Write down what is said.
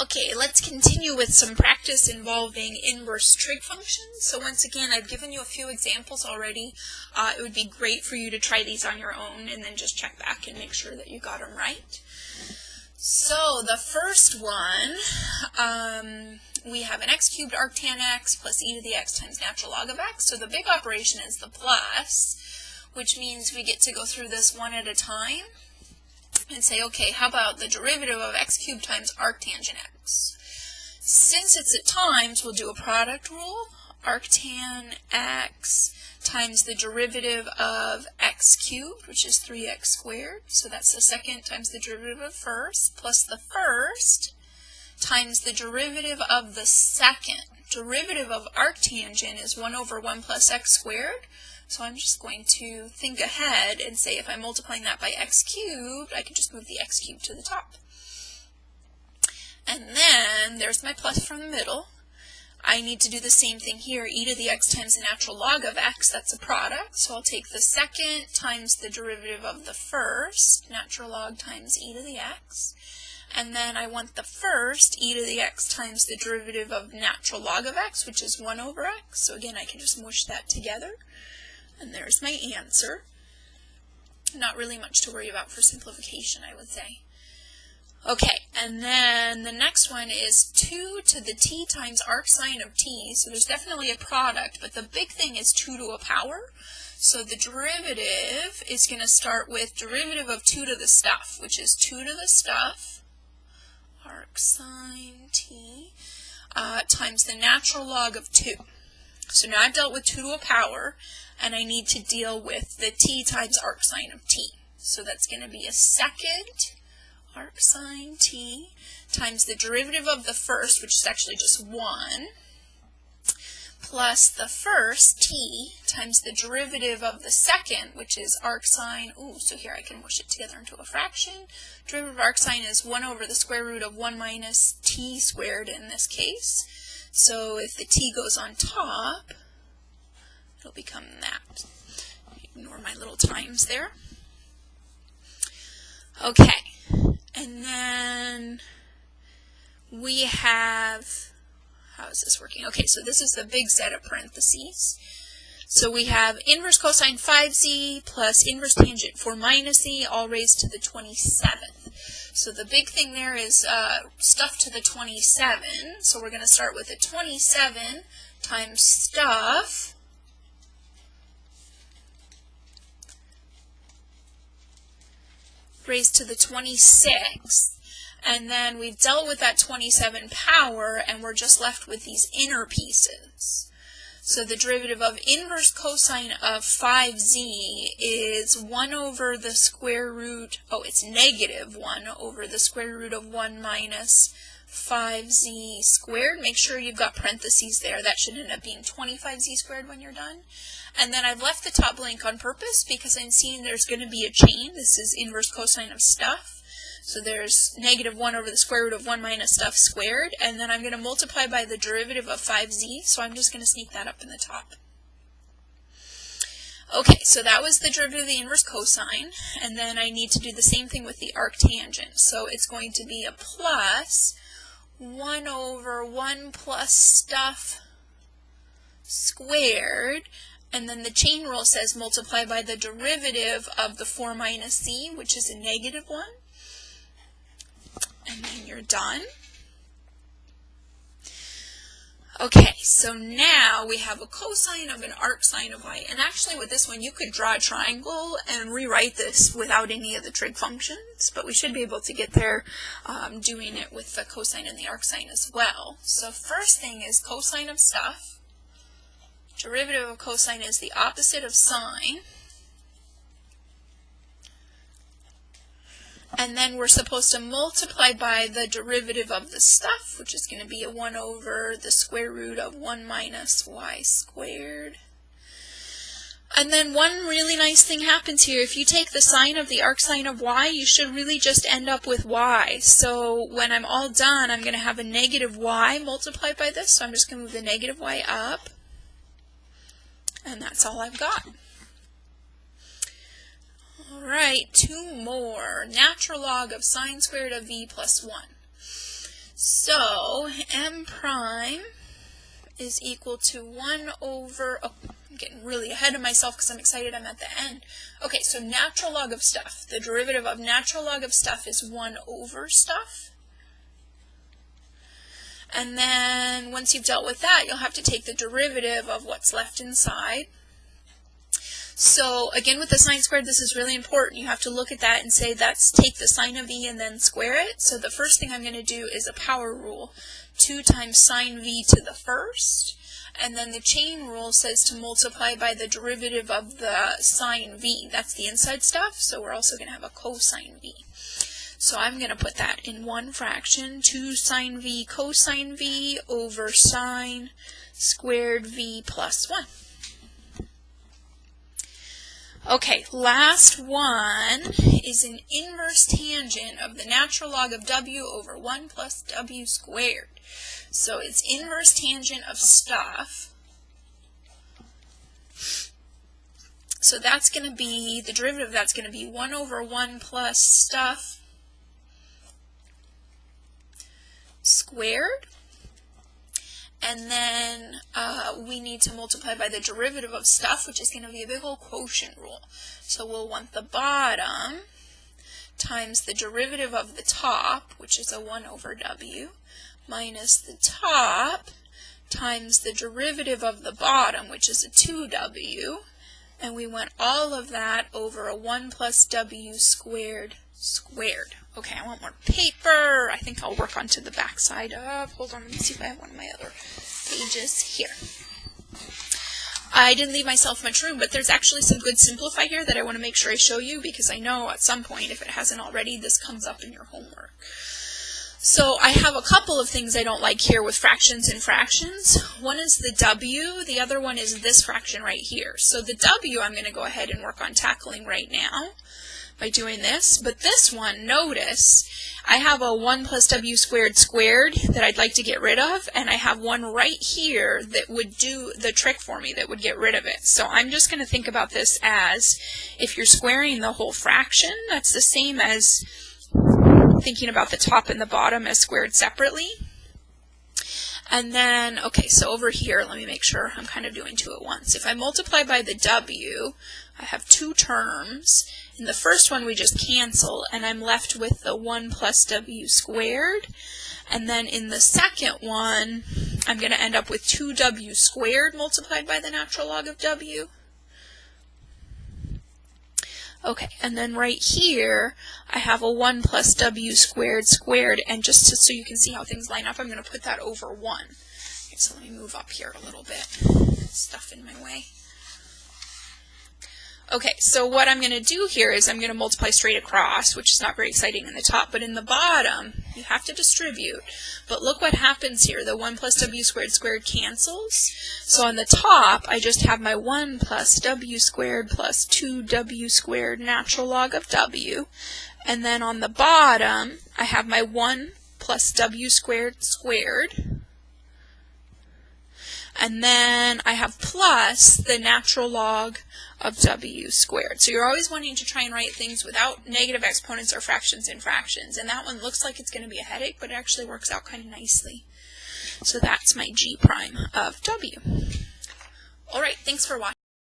Okay, let's continue with some practice involving inverse trig functions. So once again, I've given you a few examples already. It would be great for you to try these on your own and then just check back and make sure that you got them right. So the first one, we have an x cubed arctan x plus e to the x times natural log of x. So the big operation is the plus, which means we get to go through this one at a time and say, okay, how about the derivative of x cubed times arctangent x? Since it's at times, we'll do a product rule. Arctan x times the derivative of x cubed, which is 3x squared. So that's the second times the derivative of first, plus the first times the derivative of the second. Derivative of arctangent is 1 over 1 plus x squared. So I'm just going to think ahead and say if I'm multiplying that by x cubed, I can just move the x cubed to the top. And then there's my plus from the middle. I need to do the same thing here, e to the x times the natural log of x, that's a product. So I'll take the second times the derivative of the first, natural log times e to the x. And then I want the first, e to the x times the derivative of natural log of x, which is 1 over x. So again, I can just mush that together. And there's my answer. Not really much to worry about for simplification, I would say. Okay, and then the next one is 2 to the t times arcsine of t. So there's definitely a product, but the big thing is 2 to a power. So the derivative is going to start with derivative of 2 to the stuff, which is 2 to the stuff, arcsine t, times the natural log of 2. So now I've dealt with 2 to a power, and I need to deal with the t times arcsine of t. So that's going to be a second arcsine t times the derivative of the first, which is actually just 1, plus the first t times the derivative of the second, which is arcsine, so here I can mush it together into a fraction. Derivative of arcsine is 1 over the square root of 1 minus t squared in this case. So if the t goes on top, it'll become that. Ignore my little times there. Okay, and then we have, how is this working? Okay, so this is the big set of parentheses. So we have inverse cosine 5z plus inverse tangent 4 minus z, all raised to the 27th. So the big thing there is stuff to the 27. So we're going to start with a 27 times stuff raised to the 26th. And then we've dealt with that 27 power, and we're just left with these inner pieces. So the derivative of inverse cosine of 5z is 1 over the square root, it's negative 1 over the square root of 1 minus 5z squared. Make sure you've got parentheses there. That should end up being 25z squared when you're done. And then I've left the top blank on purpose because I'm seeing there's going to be a chain. This is inverse cosine of stuff. So there's negative 1 over the square root of 1 minus stuff squared, and then I'm going to multiply by the derivative of 5z, so I'm just going to sneak that up in the top. Okay, so that was the derivative of the inverse cosine, and then I need to do the same thing with the arctangent. So it's going to be a plus 1 over 1 plus stuff squared, and then the chain rule says multiply by the derivative of the 4 minus z, which is a negative 1. And then you're done. Okay, so now we have a cosine of an arcsine of y. And actually with this one, you could draw a triangle and rewrite this without any of the trig functions, but we should be able to get there doing it with the cosine and the arcsine as well. So first thing is cosine of stuff. Derivative of cosine is the opposite of sine. And then we're supposed to multiply by the derivative of the stuff, which is going to be a 1 over the square root of 1 minus y squared. And then one really nice thing happens here. If you take the sine of the arcsine of y, you should really just end up with y. So when I'm all done, I'm going to have a negative y multiplied by this. So I'm just going to move the negative y up. And that's all I've got. All right, two more. Natural log of sine squared of v plus 1. So m prime is equal to 1 over, oh, I'm getting really ahead of myself because I'm excited I'm at the end. Okay, so natural log of stuff. The derivative of natural log of stuff is 1 over stuff. And then once you've dealt with that, you'll have to take the derivative of what's left inside. So again, with the sine squared, this is really important. You have to look at that and say, that's take the sine of v and then square it. So the first thing I'm going to do is a power rule. 2 times sine v to the first. And then the chain rule says to multiply by the derivative of the sine v. That's the inside stuff. So we're also going to have a cosine v. So I'm going to put that in one fraction, 2 sine v cosine v over sine squared v plus 1. Okay, last one is an inverse tangent of the natural log of w over 1 plus w squared. So it's inverse tangent of stuff. So that's going to be, the derivative of that's going to be 1 over 1 plus stuff squared, and then we need to multiply by the derivative of stuff, which is going to be a big old quotient rule. So we'll want the bottom times the derivative of the top, which is a 1 over w, minus the top times the derivative of the bottom, which is a 2w, and we want all of that over a 1 plus w squared squared. Okay, I want more paper. I think I'll work onto the back side of, hold on, let me see if I have one of my other pages here. I didn't leave myself much room, but there's actually some good simplify here that I want to make sure I show you, because I know at some point, if it hasn't already, this comes up in your homework. So I have a couple of things I don't like here with fractions and fractions. One is the w, the other one is this fraction right here. So the w I'm going to go ahead and work on tackling right now by doing this, but this one, notice, I have a 1 plus w squared squared that I'd like to get rid of, and I have one right here that would do the trick for me, that would get rid of it. So I'm just going to think about this as, if you're squaring the whole fraction, that's the same as thinking about the top and the bottom as squared separately. And then, okay, so over here, let me make sure I'm kind of doing two at once. If I multiply by the w, I have two terms. In the first one, we just cancel, and I'm left with the 1 plus w squared. And then in the second one, I'm going to end up with 2w squared multiplied by the natural log of w. Okay, and then right here, I have a 1 plus w squared squared, and just so you can see how things line up, I'm going to put that over 1. Okay, so let me move up here a little bit. Stuff in my way. Okay, so what I'm going to do here is I'm going to multiply straight across, which is not very exciting in the top, but in the bottom, you have to distribute. But look what happens here. The 1 plus w squared squared cancels. So on the top, I just have my 1 plus w squared plus 2w squared natural log of w. And then on the bottom, I have my 1 plus w squared squared. And then I have plus the natural log of w squared. So you're always wanting to try and write things without negative exponents or fractions in fractions. And that one looks like it's going to be a headache, but it actually works out kind of nicely. So that's my g prime of w. All right, thanks for watching.